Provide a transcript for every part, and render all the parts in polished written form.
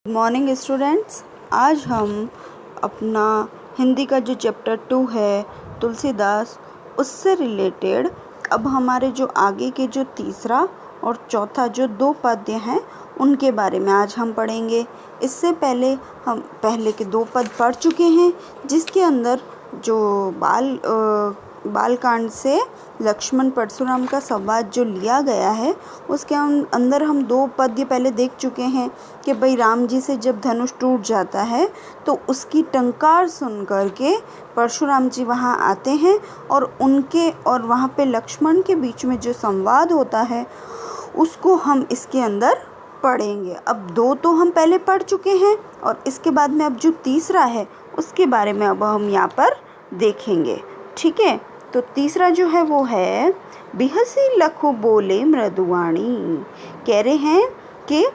Morning students, आज हम अपना हिंदी का जो चैप्टर 2 है तुलसीदास, उससे रिलेटेड अब हमारे जो आगे के जो तीसरा और चौथा जो 2 पद्य हैं उनके बारे में आज हम पढ़ेंगे। इससे पहले हम पहले के 2 पद पढ़ चुके हैं, जिसके अंदर जो बालकांड से लक्ष्मण परशुराम का संवाद जो लिया गया है उसके अंदर हम 2 पद्य पहले देख चुके हैं कि भाई राम जी से जब धनुष टूट जाता है तो उसकी टंकार सुन कर के परशुराम जी वहाँ आते हैं और उनके और वहाँ पे लक्ष्मण के बीच में जो संवाद होता है उसको हम इसके अंदर पढ़ेंगे। अब 2 तो हम पहले पढ़ चुके हैं और इसके बाद में अब जो तीसरा है उसके बारे में अब हम यहाँ पर देखेंगे। ठीक है, तो तीसरा जो है वो है बिहसी लखु बोले मृदुवाणी। कह रहे हैं कि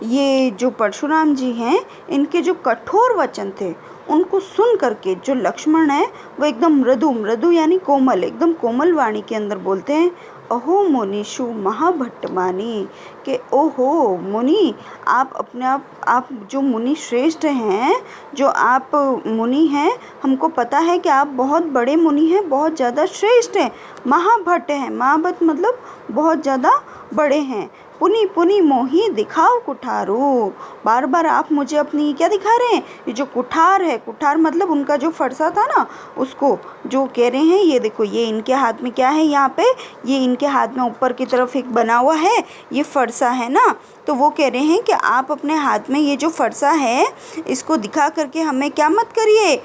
ये जो परशुराम जी हैं इनके जो कठोर वचन थे उनको सुन करके जो लक्ष्मण है वो एकदम मृदु यानी कोमल, एकदम कोमल वाणी के अंदर बोलते हैं, अहो मुनिषु महाभट्टमानी, के ओहो मुनि, आप अपने आप जो मुनि श्रेष्ठ हैं, जो आप मुनि हैं, हमको पता है कि आप बहुत बड़े मुनि हैं, बहुत ज़्यादा श्रेष्ठ हैं, महाभट्ट हैं। महाभट्ट मतलब बहुत ज़्यादा बड़े हैं। पुनि पुनि मोही दिखाओ कुठारो, बार बार आप मुझे अपनी क्या दिखा रहे हैं, ये जो कुठार है, कुठार मतलब उनका जो फरसा था ना, उसको जो कह रहे हैं, ये देखो ये इनके हाथ में क्या है, यहाँ पे ये इनके हाथ में ऊपर की तरफ एक बना हुआ है, ये फरसा है ना, तो वो कह रहे हैं कि आप अपने हाथ में ये जो फरसा है इसको दिखा करके हमें क्या मत करिए,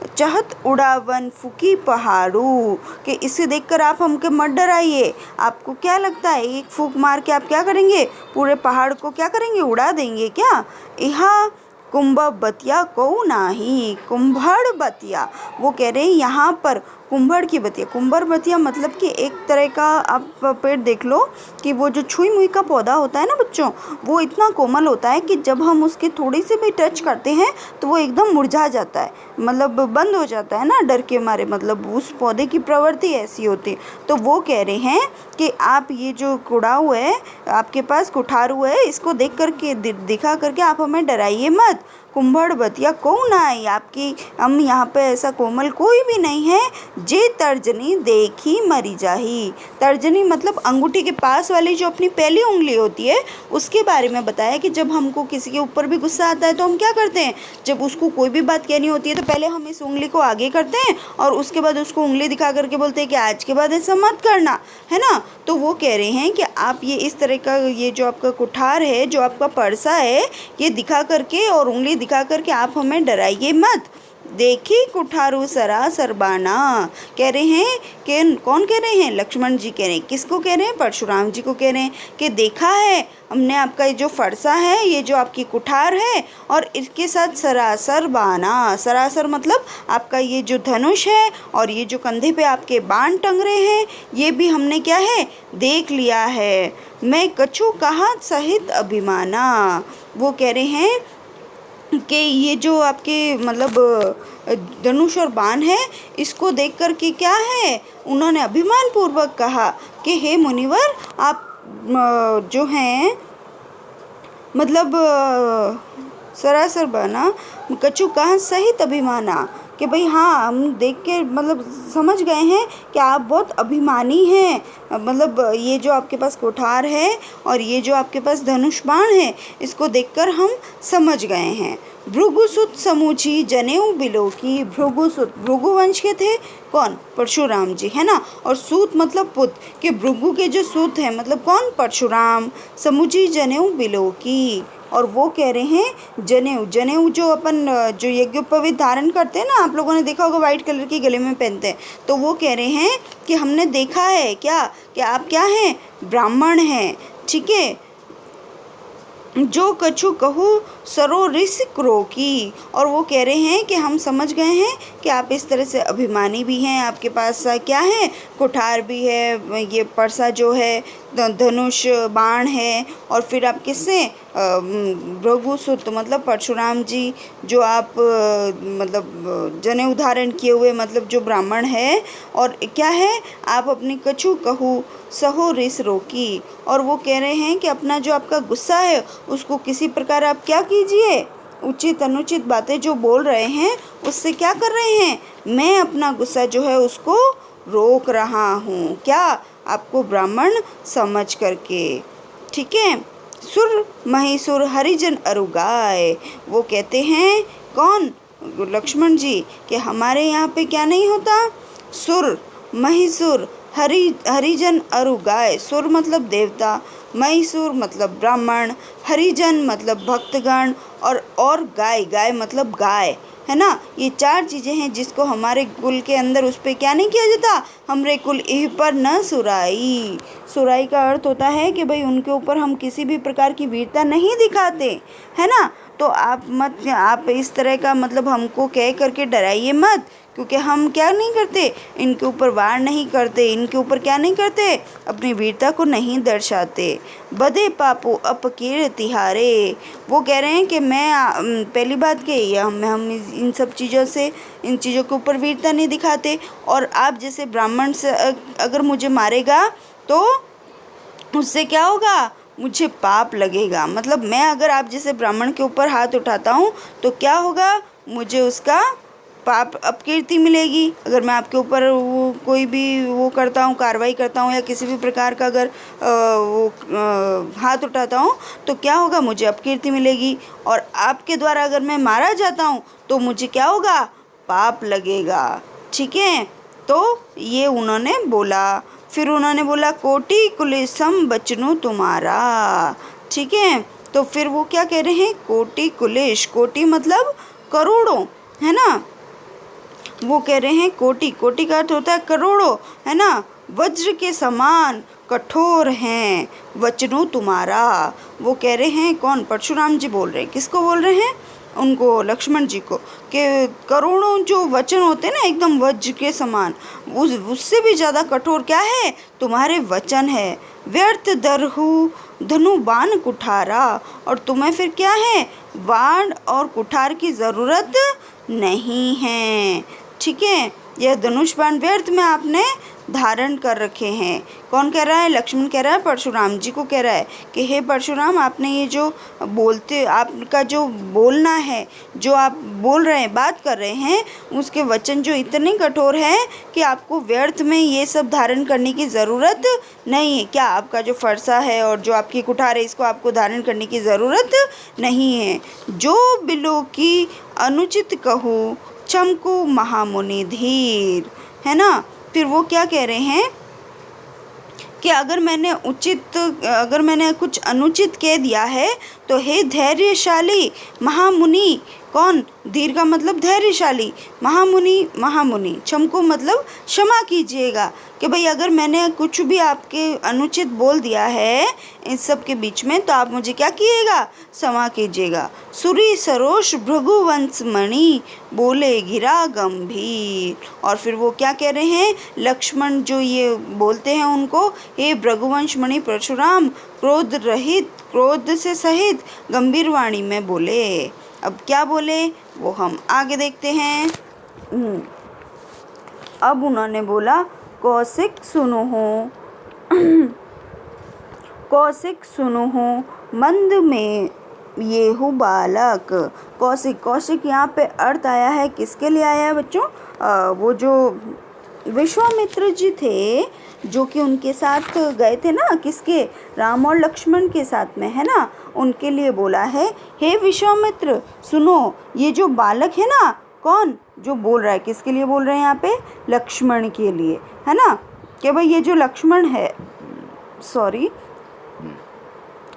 चहत उड़ावन फुकी पहाड़ू, कि इसे देखकर आप हमके मत डराइए। आपको क्या लगता है एक फूक मार के आप क्या करेंगे, पूरे पहाड़ को क्या करेंगे, उड़ा देंगे क्या। इहा कुंभ बतिया को नाही, कुंभड़ बतिया, वो कह रहे हैं यहाँ पर कुंभड़ की बतिया, कुंभड़ बतिया मतलब कि एक तरह का आप पेड़ देख लो कि वो जो छुई मुई का पौधा होता है ना बच्चों, वो इतना कोमल होता है कि जब हम उसके थोड़ी सी भी टच करते हैं तो वो एकदम मुरझा जाता है, मतलब बंद हो जाता है ना डर के मारे, मतलब उस पौधे की प्रवृत्ति ऐसी होती है। तो वो कह रहे हैं कि आप ये जो कुड़ाऊ है, आपके पास कुठारू है, इसको देख करके दिखा करके आप हमें डराइए मत। कुंभड़ बतिया कौन आई, आपकी हम यहाँ पे ऐसा कोमल कोई भी नहीं है। जे तर्जनी देखी मरी जाही, तर्जनी मतलब अंगूठी के पास वाली जो अपनी पहली उंगली होती है उसके बारे में बताया कि जब हमको किसी के ऊपर भी गुस्सा आता है तो हम क्या करते हैं, जब उसको कोई भी बात कहनी होती है तो पहले हम इस उंगली को आगे करते हैं और उसके बाद उसको उंगली दिखा करके बोलते हैं कि आज के बाद ऐसा मत करना, है ना। तो वो कह रहे हैं कि आप ये इस तरह का ये जो आपका कुठार है, जो आपका परसा है, ये दिखा करके और उंगली दिखा करके आप हमें डराइए मत। देखी कुठारू सरासर बाना, कह रहे हैं कि कौन कह रहे हैं, लक्ष्मण जी कह रहे हैं, किसको कह रहे हैं, परशुराम जी को कह रहे हैं कि देखा है हमने आपका ये जो फरसा है, ये जो आपकी कुठार है और इसके साथ सरासर बाना, सरासर मतलब आपका ये जो धनुष है और ये जो कंधे पे आपके बाण टंग रहे हैं, ये भी हमने क्या है देख लिया है। मैं कछु कहा सहित अभिमाना, वो कह रहे हैं कि ये जो आपके मतलब धनुष और बाण है, इसको देख कर के क्या है, उन्होंने अभिमान पूर्वक कहा कि हे मुनिवर, आप जो हैं मतलब सरासर बना कछु कहाँ सहित अभिमाना, कि भाई हाँ हम देख के मतलब समझ गए हैं कि आप बहुत अभिमानी हैं, मतलब ये जो आपके पास कोठार है और ये जो आपके पास धनुष बाण है इसको देखकर हम समझ गए हैं। भृगुसुत समूची जनेऊ बिलो की, भृगुसुत भृगु वंश के थे कौन, परशुराम जी, है ना, और सूत मतलब पुत्र, कि भृगु के जो सूत हैं मतलब कौन, परशुराम। समूची जनेऊ बिलो की, और वो कह रहे हैं जनेऊ जो अपन जो यज्ञोपवीत धारण करते हैं ना, आप लोगों ने देखा होगा वाइट कलर की गले में पहनते हैं, तो वो कह रहे हैं कि हमने देखा है क्या कि आप क्या हैं, ब्राह्मण हैं। ठीक है, जो कछु कहू सरो ऋषि क्रो की, और वो कह रहे हैं कि हम समझ गए हैं कि आप इस तरह से अभिमानी भी हैं, आपके पास क्या है, कुठार भी है, ये परसा जो है धनुष बाण है, और फिर आप किससे भृगुसुत मतलब परशुराम जी, जो आप मतलब जनेऊ धारण किए हुए मतलब जो ब्राह्मण है, और क्या है आप अपनी कछु कहू सहो रिस रोकी, और वो कह रहे हैं कि अपना जो आपका गुस्सा है उसको किसी प्रकार आप क्या कीजिए, उचित अनुचित बातें जो बोल रहे हैं उससे क्या कर रहे हैं, मैं अपना गुस्सा जो है उसको रोक रहा हूँ, क्या आपको ब्राह्मण समझ करके। ठीक है। सुर महिसुर हरिजन अरुगाय, वो कहते हैं कौन, लक्ष्मण जी, कि हमारे यहाँ पे क्या नहीं होता, सुर महिसुर हरिजन अरुगाय, सुर मतलब देवता, महिसुर मतलब ब्राह्मण, हरिजन मतलब भक्तगण, और गाय मतलब गाय, है ना। ये 4 चीज़ें हैं जिसको हमारे कुल के अंदर उस पर क्या नहीं किया जाता, हमरे कुल इह पर न सुराई। सुराई का अर्थ होता है कि भाई उनके ऊपर हम किसी भी प्रकार की वीरता नहीं दिखाते, है ना। तो आप इस तरह का मतलब हमको कह करके डराइए मत, क्योंकि हम क्या नहीं करते, इनके ऊपर वार नहीं करते, इनके ऊपर क्या नहीं करते, अपनी वीरता को नहीं दर्शाते। बदे पापो अपकीर तिहारे, वो कह रहे हैं कि मैं पहली बात कि हम इन सब चीज़ों से, इन चीज़ों के ऊपर वीरता नहीं दिखाते, और आप जैसे ब्राह्मण से अगर मुझे मारेगा तो उससे क्या होगा, मुझे पाप लगेगा। मतलब मैं अगर आप जैसे ब्राह्मण के ऊपर हाथ उठाता हूँ तो क्या होगा, मुझे उसका पाप अपकीर्ति मिलेगी। अगर मैं आपके ऊपर वो कोई भी वो करता हूँ, कार्रवाई करता हूँ, या किसी भी प्रकार का अगर हाथ उठाता हूँ तो क्या होगा, मुझे अपकीर्ति मिलेगी। और आपके द्वारा अगर मैं मारा जाता हूँ तो मुझे क्या होगा, पाप लगेगा। ठीक है। तो ये उन्होंने बोला। फिर उन्होंने बोला कोटि कुलिसम बचनु तुम्हारा। ठीक है। तो फिर वो क्या कह रहे हैं, कोटि कुलिश, कोटि मतलब करोड़ों, है ना। वो कह रहे हैं कोटि, कोटि का अर्थ होता है करोड़ों, है ना। वज्र के समान कठोर हैं वचनो तुम्हारा। वो कह रहे हैं कौन, परशुराम जी बोल रहे हैं, किसको बोल रहे हैं, उनको, लक्ष्मण जी को, कि करोड़ों जो वचन होते हैं ना एकदम वज्र के समान, उससे भी ज़्यादा कठोर क्या है, तुम्हारे वचन है। व्यर्थ दरहु धनु बाण कुठारा, और तुम्हें फिर क्या है, बाण और कुठार की ज़रूरत नहीं है। ठीक है। यह धनुष बाण व्यर्थ में आपने धारण कर रखे हैं। कौन कह रहा है, लक्ष्मण कह रहा है परशुराम जी को, कह रहा है कि हे परशुराम, आपने ये जो बोलते, आपका जो बोलना है, जो आप बोल रहे हैं, बात कर रहे हैं, उसके वचन जो इतने कठोर हैं कि आपको व्यर्थ में ये सब धारण करने की ज़रूरत नहीं है। क्या आपका जो फरसा है और जो आपकी कुठार है, इसको आपको धारण करने की ज़रूरत नहीं है। जो बिलो की अनुचित कहूँ चमकू महामुनि धीर, है ना। फिर वो क्या कह रहे हैं कि अगर मैंने कुछ अनुचित कह दिया है तो हे धैर्यशाली महामुनि, कौन, धीर का मतलब धैर्यशाली, महामुनि चमको मतलब क्षमा कीजिएगा, कि भाई अगर मैंने कुछ भी आपके अनुचित बोल दिया है इन सब के बीच में तो आप मुझे क्या कीजिएगा, क्षमा कीजिएगा। सुरी सरोष भृगुवंश मणि बोले गिरा गंभीर। और फिर वो क्या कह रहे हैं, लक्ष्मण जो ये बोलते हैं उनको, हे भृगुवंश मणि परशुराम, क्रोध से सहित गंभीर वाणी में बोले। अब क्या बोले वो हम आगे देखते हैं। अब उन्होंने बोला कौशिक सुनो हो मंद में ये हो बालक। कौशिक यहाँ पे अर्थ आया है, किसके लिए आया है बच्चों, वो जो विश्वामित्र जी थे, जो कि उनके साथ गए थे ना, किसके, राम और लक्ष्मण के साथ में, है ना, उनके लिए बोला है। हे विश्वामित्र सुनो, ये जो बालक है ना, कौन जो बोल रहा है, किसके लिए बोल रहे हैं यहाँ पे, लक्ष्मण के लिए, है ना, कि भाई ये जो लक्ष्मण है,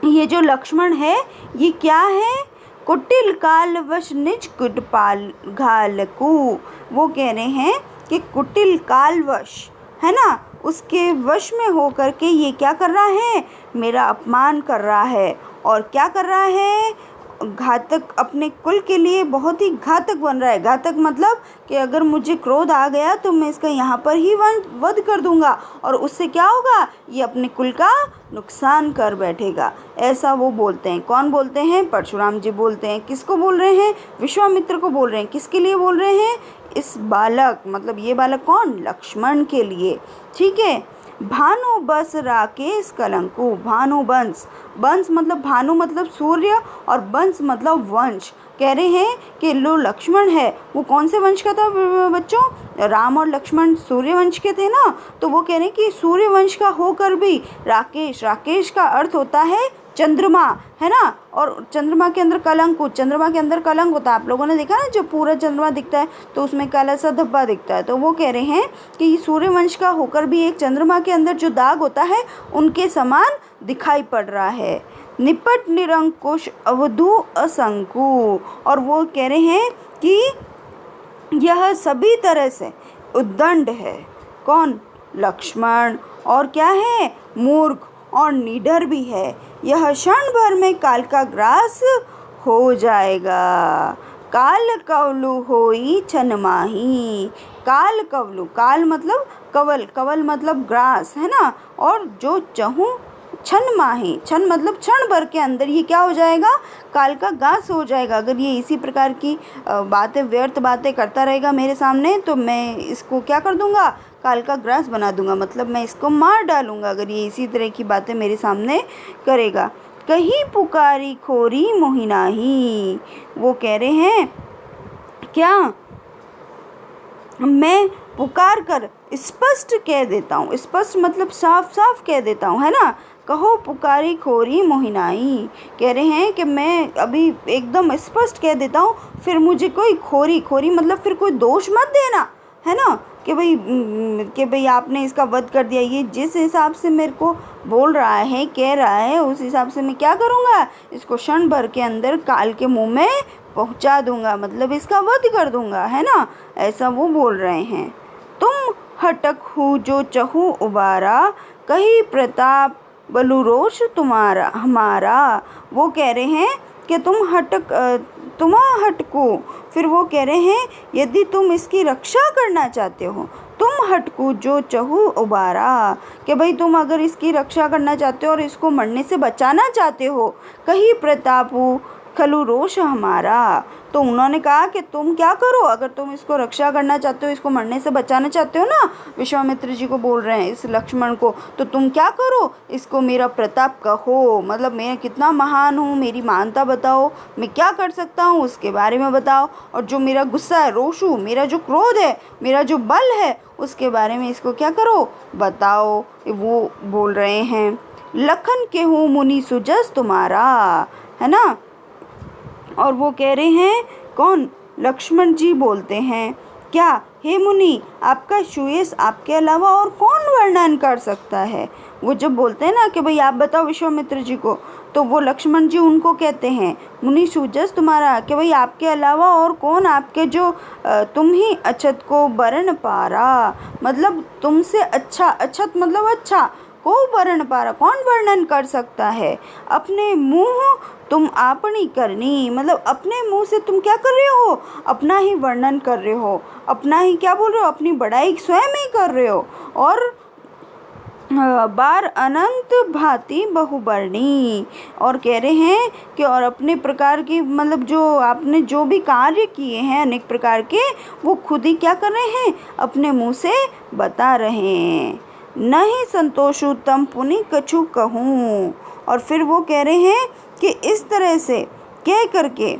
ये जो लक्ष्मण है ये क्या है, कुटिल कालवश निज कुटपाल घालकू। वो कह रहे हैं कि कुटिल कालवश, है ना, उसके वश में होकर के ये क्या कर रहा है, मेरा अपमान कर रहा है। और क्या कर रहा है, घातक, अपने कुल के लिए बहुत ही घातक बन रहा है। घातक मतलब कि अगर मुझे क्रोध आ गया तो मैं इसका यहाँ पर ही वध कर दूंगा और उससे क्या होगा, ये अपने कुल का नुकसान कर बैठेगा। ऐसा वो बोलते हैं। कौन बोलते हैं? परशुराम जी बोलते हैं। किसको बोल रहे हैं? विश्वामित्र को बोल रहे हैं। किसके लिए बोल रहे हैं? इस बालक, मतलब ये बालक कौन? लक्ष्मण के लिए। ठीक है। भानु बस राकेश कलंकु। भानु वंश, वंश मतलब भानु मतलब सूर्य और वंश मतलब वंश। कह रहे हैं कि लो लक्ष्मण है वो कौन से वंश का था बच्चों? राम और लक्ष्मण सूर्य वंश के थे ना। तो वो कह रहे हैं कि सूर्य वंश का होकर भी राकेश, राकेश का अर्थ होता है चंद्रमा, है ना। और चंद्रमा के अंदर कलंक, चंद्रमा के अंदर कलंक होता है। आप लोगों ने देखा ना, जब पूरा चंद्रमा दिखता है तो उसमें काला सा धब्बा दिखता है। तो वो कह रहे हैं कि सूर्यवंश का होकर भी एक चंद्रमा के अंदर जो दाग होता है उनके समान दिखाई पड़ रहा है। निपट निरंकुश अवधू असंकु। और वो कह रहे हैं कि यह सभी तरह से उद्दंड है। कौन? लक्ष्मण। और क्या है? मूर्ख और निडर भी है। यह क्षण भर में काल का ग्रास हो जाएगा। काल कवलु होई छन माही। काल कवलु, काल मतलब कवल, कवल मतलब ग्रास, है ना। और जो चहूँ छन माही, छन मतलब क्षण भर के अंदर ये क्या हो जाएगा? काल का ग्रास हो जाएगा। अगर ये इसी प्रकार की बातें, व्यर्थ बातें करता रहेगा मेरे सामने तो मैं इसको क्या कर दूंगा? काल का ग्रास बना दूंगा, मतलब मैं इसको मार डालूंगा अगर ये इसी तरह की बातें मेरे सामने करेगा। कहीं पुकारी खोरी मोहिनाही। वो कह रहे हैं क्या? मैं पुकार कर स्पष्ट कह देता हूँ। स्पष्ट मतलब साफ साफ कह देता हूँ, है ना। कहो पुकारी खोरी मोहिनाई। कह रहे हैं कि मैं अभी एकदम स्पष्ट कह देता हूँ, फिर मुझे कोई खोरी, खोरी मतलब फिर कोई दोष मत देना, है ना। कि भाई आपने इसका वध कर दिया। ये जिस हिसाब से मेरे को बोल रहा है, कह रहा है, उस हिसाब से मैं क्या करूँगा? इसको क्षण भर के अंदर काल के मुंह में पहुँचा दूंगा, मतलब इसका वध कर दूंगा, है ना। ऐसा वो बोल रहे हैं। तुम हटक हो जो चहु उबारा, कही प्रताप बलु रोष तुम्हारा हमारा। वो कह रहे हैं कि तुम हटको। फिर वो कह रहे हैं यदि तुम इसकी रक्षा करना चाहते हो, तुम हटको जो चहु उबारा, कि भाई तुम अगर इसकी रक्षा करना चाहते हो और इसको मरने से बचाना चाहते हो, कहीं प्रतापु खलु रोष हमारा। तो उन्होंने कहा कि तुम क्या करो, अगर तुम इसको रक्षा करना चाहते हो, इसको मरने से बचाना चाहते हो ना, विश्वामित्र जी को बोल रहे हैं इस लक्ष्मण को, तो तुम क्या करो, इसको मेरा प्रताप कहो, मतलब मैं कितना महान हूँ, मेरी महानता बताओ, मैं क्या कर सकता हूँ उसके बारे में बताओ। और जो मेरा गुस्सा है, रोषु, मेरा जो क्रोध है, मेरा जो बल है, उसके बारे में इसको क्या करो, बताओ। वो बोल रहे हैं लखन के हूँ मुनि सुजस तुम्हारा, है ना। और वो कह रहे हैं कौन? लक्ष्मण जी बोलते हैं क्या? हे मुनि, आपका सुयश आपके अलावा और कौन वर्णन कर सकता है। वो जब बोलते हैं ना कि भाई आप बताओ विश्वामित्र जी को, तो वो लक्ष्मण जी उनको कहते हैं मुनि सुजस तुम्हारा, कि भाई आपके अलावा और कौन, आपके जो तुम ही अछत को बरन पारा, मतलब तुमसे अच्छा, अछत मतलब अच्छा, को बरन पारा, कौन वर्णन कर सकता है। अपने मुँह तुम आपनी करनी, मतलब अपने मुंह से तुम क्या कर रहे हो, अपना ही वर्णन कर रहे हो, अपना ही क्या बोल रहे हो, अपनी बड़ाई स्वयं ही कर रहे हो। और बार अनंत भांति बहुबर्णी। और कह रहे हैं कि और अपने प्रकार की, मतलब जो आपने जो भी कार्य किए हैं अनेक प्रकार के, वो खुद ही क्या कर रहे हैं, अपने मुंह से बता रहे हैं। नहीं संतोषु तम पुनि कछु कहूँ। और फिर वो कह रहे हैं कि इस तरह से कह करके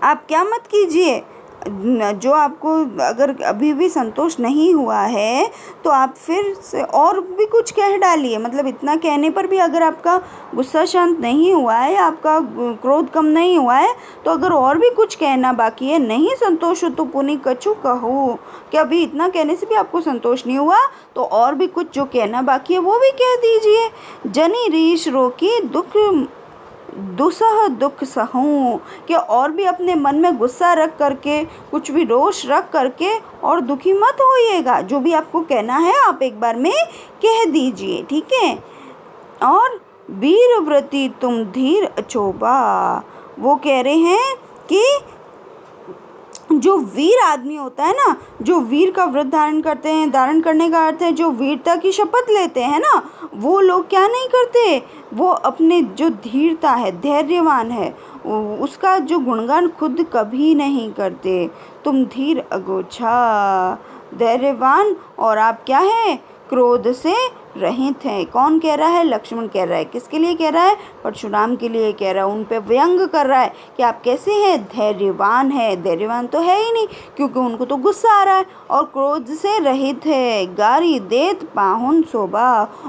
आप क्या मत कीजिए, जो आपको अगर अभी भी संतोष नहीं हुआ है तो आप फिर से और भी कुछ कह डालिए। मतलब इतना कहने पर भी अगर आपका गुस्सा शांत नहीं हुआ है, आपका क्रोध कम नहीं हुआ है, तो अगर और भी कुछ कहना बाकी है, नहीं संतोष हो तो पुनि कछु कहो, कि अभी इतना कहने से भी आपको संतोष नहीं हुआ तो और भी कुछ जो कहना बाकी है वो भी कह दीजिए। जनी रीश रोकी दुख दुसह दुख सहूँ, कि और भी अपने मन में गुस्सा रख करके, कुछ भी रोष रख करके और दुखी मत होइएगा। जो भी आपको कहना है आप एक बार में कह दीजिए, ठीक है। और वीरव्रती तुम धीर अचोबा। वो कह रहे हैं कि जो वीर आदमी होता है ना, जो वीर का व्रत धारण करते हैं, धारण करने का अर्थ है जो वीरता की शपथ लेते हैं ना, वो लोग क्या नहीं करते, वो अपने जो धीरता है, धैर्यवान है, उसका जो गुणगान खुद कभी नहीं करते। तुम धीर अगोछा, धैर्यवान, और आप क्या है, क्रोध से रहित हैं। कौन कह रहा है? लक्ष्मण कह रहा है। किसके लिए कह रहा है? परशुराम के लिए कह रहा है। उन पे व्यंग कर रहा है कि आप कैसे हैं, धैर्यवान है। धैर्यवान तो है ही नहीं, क्योंकि उनको तो गुस्सा आ रहा है, और क्रोध से रहित है। गारी देत पाहुन शोभा,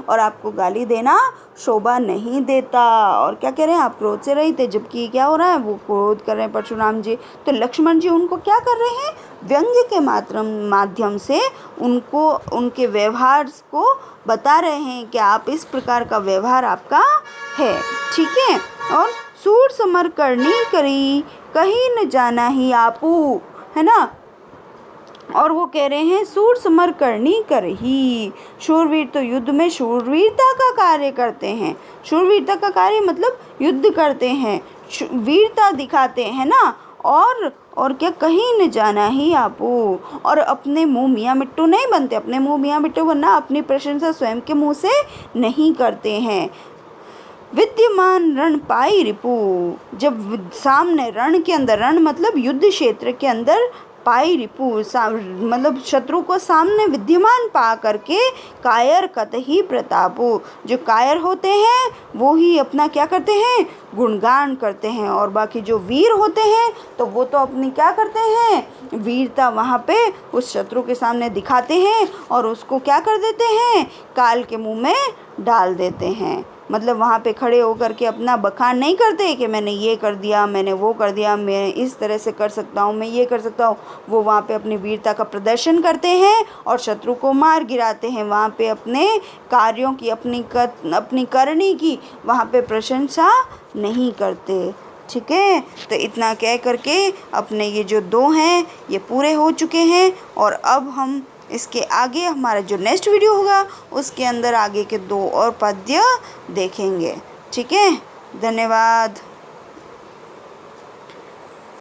और आपको गाली देना शोभा नहीं देता। और क्या कह रहे हैं? आप क्रोध से रहित है, जबकि क्या हो रहा है, वो क्रोध कर रहे हैं परशुराम जी। तो लक्ष्मण जी उनको क्या कर रहे हैं? व्यंग्य के माध्यम से उनको, उनके व्यवहार को बता रहे हैं कि आप इस प्रकार का व्यवहार आपका है, ठीक है। और सूर समर करनी करी, कहीं न जाना ही आपू, है ना। और वो कह रहे हैं सूर समर करनी करही। शूरवीर तो युद्ध में शूरवीरता का कार्य करते हैं। शूरवीरता का कार्य मतलब युद्ध करते हैं, वीरता दिखाते हैं ना। और क्या, कहीं न जाना ही आपू, और अपने मुंह मियाँ मिट्टू नहीं बनते। अपने मुंह मियाँ मिट्टू बनना, अपनी प्रशंसा स्वयं के मुंह से नहीं करते हैं। विद्यमान रण पाई रिपु, जब सामने रण के अंदर, रण मतलब युद्ध क्षेत्र के अंदर, पाई रिपु मतलब शत्रु को सामने विद्यमान पा करके, कायर कतही प्रतापु, जो कायर होते हैं वो ही अपना क्या करते हैं, गुणगान करते हैं। और बाकी जो वीर होते हैं तो वो तो अपनी क्या करते हैं, वीरता वहाँ पे उस शत्रु के सामने दिखाते हैं, और उसको क्या कर देते हैं, काल के मुंह में डाल देते हैं। मतलब वहाँ पे खड़े होकर के अपना बखान नहीं करते कि मैंने ये कर दिया, मैंने वो कर दिया, मैं इस तरह से कर सकता हूँ, मैं ये कर सकता हूँ। वो वहाँ पे अपनी वीरता का प्रदर्शन करते हैं और शत्रु को मार गिराते हैं। वहाँ पे अपने कार्यों की, अपनी करनी की वहाँ पे प्रशंसा नहीं करते, ठीक है। तो इतना कह करके अपने ये जो 2 हैं ये पूरे हो चुके हैं। और अब हम इसके आगे, हमारा जो नेक्स्ट वीडियो होगा उसके अंदर आगे के 2 और पद्य देखेंगे, ठीक है। धन्यवाद।